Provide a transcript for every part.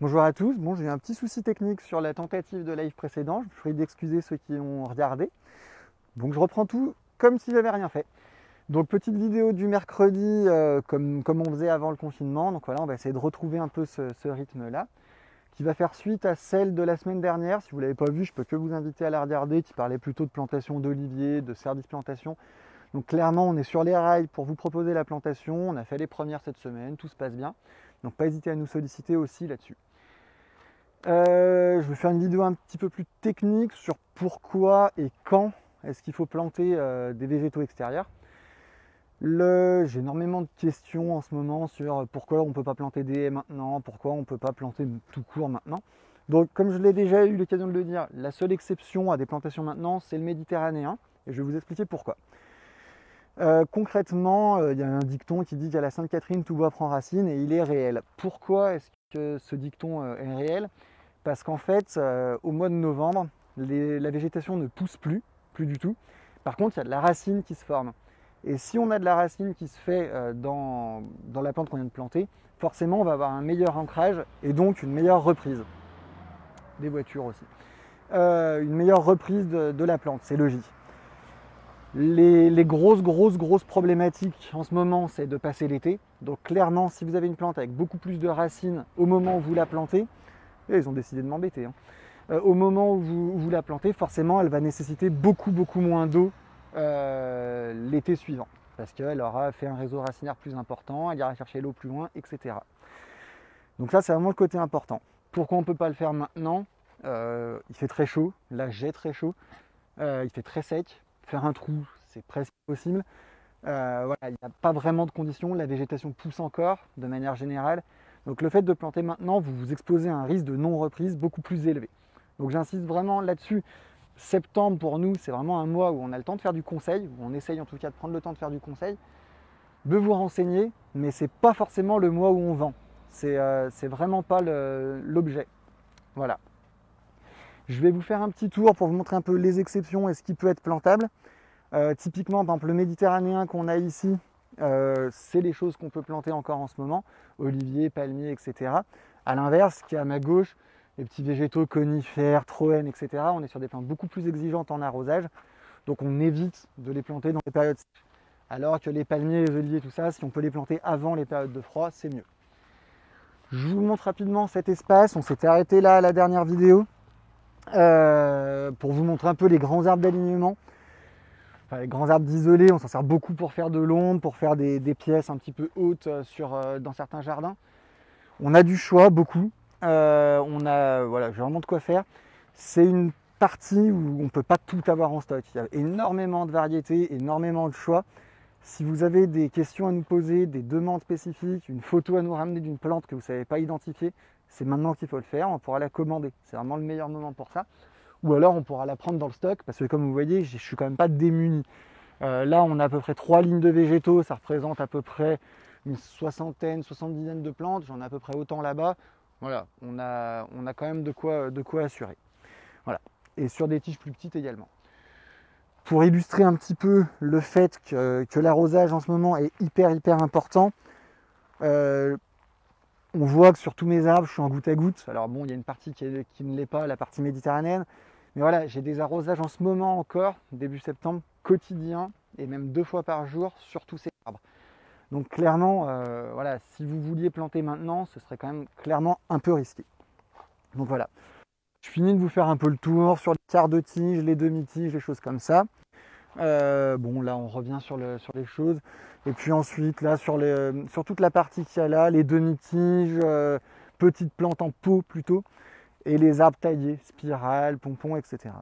Bonjour à tous, bon j'ai eu un petit souci technique sur la tentative de live précédent, je vous prie d'excuser ceux qui ont regardé. Donc je reprends tout comme si j'avais rien fait. Donc petite vidéo du mercredi comme on faisait avant le confinement, donc voilà on va essayer de retrouver un peu ce rythme là, qui va faire suite à celle de la semaine dernière. Si vous ne l'avez pas vue, je peux que vous inviter à la regarder, qui parlait plutôt de plantation d'oliviers, de service plantation. Donc clairement on est sur les rails pour vous proposer la plantation, on a fait les premières cette semaine, tout se passe bien. Donc pas hésiter à nous solliciter aussi là-dessus. Je vais faire une vidéo un petit peu plus technique sur pourquoi et quand est-ce qu'il faut planter des végétaux extérieurs. J'ai énormément de questions en ce moment sur pourquoi on ne peut pas planter des haies maintenant, pourquoi on ne peut pas planter tout court maintenant. Donc comme je l'ai déjà eu l'occasion de le dire, la seule exception à des plantations maintenant, c'est le méditerranéen, et je vais vous expliquer pourquoi. Concrètement, il y a un dicton qui dit qu'à la Sainte-Catherine, tout bois prend racine, et il est réel. Pourquoi est-ce que ce dicton est réel? Parce qu'en fait, au mois de novembre, la végétation ne pousse plus du tout. Par contre, il y a de la racine qui se forme. Et si on a de la racine qui se fait dans la plante qu'on vient de planter, forcément on va avoir un meilleur ancrage et donc une meilleure reprise. Des voitures aussi. Une meilleure reprise de la plante, c'est logique. Les grosses problématiques en ce moment, c'est de passer l'été. Donc clairement, si vous avez une plante avec beaucoup plus de racines au moment où vous la plantez, et ils ont décidé de m'embêter, hein. Au moment où vous la plantez, forcément, elle va nécessiter beaucoup moins d'eau l'été suivant, parce qu'elle aura fait un réseau racinaire plus important, elle ira chercher l'eau plus loin, etc. Donc ça, c'est vraiment le côté important. Pourquoi on ne peut pas le faire maintenant? Il fait très chaud, là j'ai très chaud, il fait très sec, faire un trou, c'est presque impossible. Voilà, il n'y a pas vraiment de conditions, la végétation pousse encore de manière générale. Donc le fait de planter maintenant, vous vous exposez à un risque de non-reprise beaucoup plus élevé. Donc j'insiste vraiment là-dessus. Septembre pour nous, c'est vraiment un mois où on a le temps de faire du conseil, où on essaye en tout cas de prendre le temps de faire du conseil, de vous renseigner, mais c'est pas forcément le mois où on vend. C'est vraiment pas l'objet. Voilà. Je vais vous faire un petit tour pour vous montrer un peu les exceptions et ce qui peut être plantable. Typiquement, par exemple, le méditerranéen qu'on a ici, c'est les choses qu'on peut planter encore en ce moment, oliviers, palmiers, etc. A l'inverse, ce qui est à ma gauche, les petits végétaux conifères, troènes, etc., on est sur des plantes beaucoup plus exigeantes en arrosage, donc on évite de les planter dans les périodes sèches. Alors que les palmiers, les oliviers, tout ça, si on peut les planter avant les périodes de froid, c'est mieux. Je vous montre rapidement cet espace, on s'était arrêté là à la dernière vidéo, pour vous montrer un peu les grands arbres d'alignement. Enfin, les grands arbres d'isolés, on s'en sert beaucoup pour faire de l'ombre, pour faire des pièces un petit peu hautes dans certains jardins. On a du choix, beaucoup. Voilà, j'ai vraiment de quoi faire. C'est une partie où on ne peut pas tout avoir en stock. Il y a énormément de variétés, énormément de choix. Si vous avez des questions à nous poser, des demandes spécifiques, une photo à nous ramener d'une plante que vous ne savez pas identifier, c'est maintenant qu'il faut le faire, on pourra la commander. C'est vraiment le meilleur moment pour ça. Ou alors on pourra la prendre dans le stock, parce que comme vous voyez, je ne suis quand même pas démuni. Là, on a à peu près 3 lignes de végétaux, ça représente à peu près une soixantaine, 70 de plantes, j'en ai à peu près autant là-bas. Voilà, on a quand même de quoi assurer. Voilà. Et sur des tiges plus petites également. Pour illustrer un petit peu le fait que l'arrosage en ce moment est hyper important, on voit que sur tous mes arbres, je suis en goutte à goutte. Alors bon, il y a une partie qui ne l'est pas, la partie méditerranéenne. Mais voilà, j'ai des arrosages en ce moment encore, début septembre, quotidien, et même 2 fois par jour sur tous ces arbres. Donc clairement, voilà, si vous vouliez planter maintenant, ce serait quand même clairement un peu risqué. Donc voilà. Je finis de vous faire un peu le tour sur les quarts de tige, les demi-tiges, les choses comme ça. Bon, là, on revient sur les choses. Et puis ensuite, là, sur toute la partie qu'il y a là, les demi-tiges, petites plantes en pot plutôt, et les arbres taillés, spirales, pompons, etc.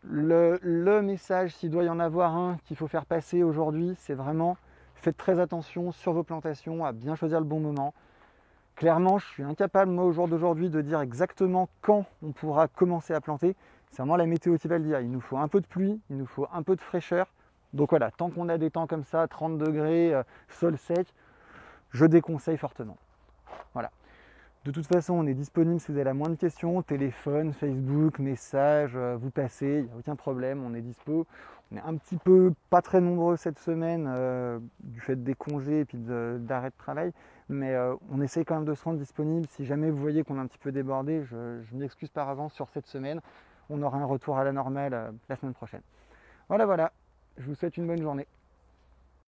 Le message, s'il doit y en avoir un qu'il faut faire passer aujourd'hui, c'est vraiment faites très attention sur vos plantations, à bien choisir le bon moment. Clairement, je suis incapable, moi, au jour d'aujourd'hui, de dire exactement quand on pourra commencer à planter. C'est vraiment la météo qui va le dire. Il nous faut un peu de pluie, il nous faut un peu de fraîcheur. Donc voilà, tant qu'on a des temps comme ça, 30 degrés, sol sec, je déconseille fortement. Voilà. De toute façon, on est disponible si vous avez la moindre question, téléphone, Facebook, message, vous passez, il n'y a aucun problème, on est dispo. On est un petit peu pas très nombreux cette semaine du fait des congés et puis d'arrêt de travail, Mais on essaye quand même de se rendre disponible. Si jamais vous voyez qu'on est un petit peu débordé, je m'excuse par avance sur cette semaine. On aura un retour à la normale la semaine prochaine. Voilà, voilà. Je vous souhaite une bonne journée.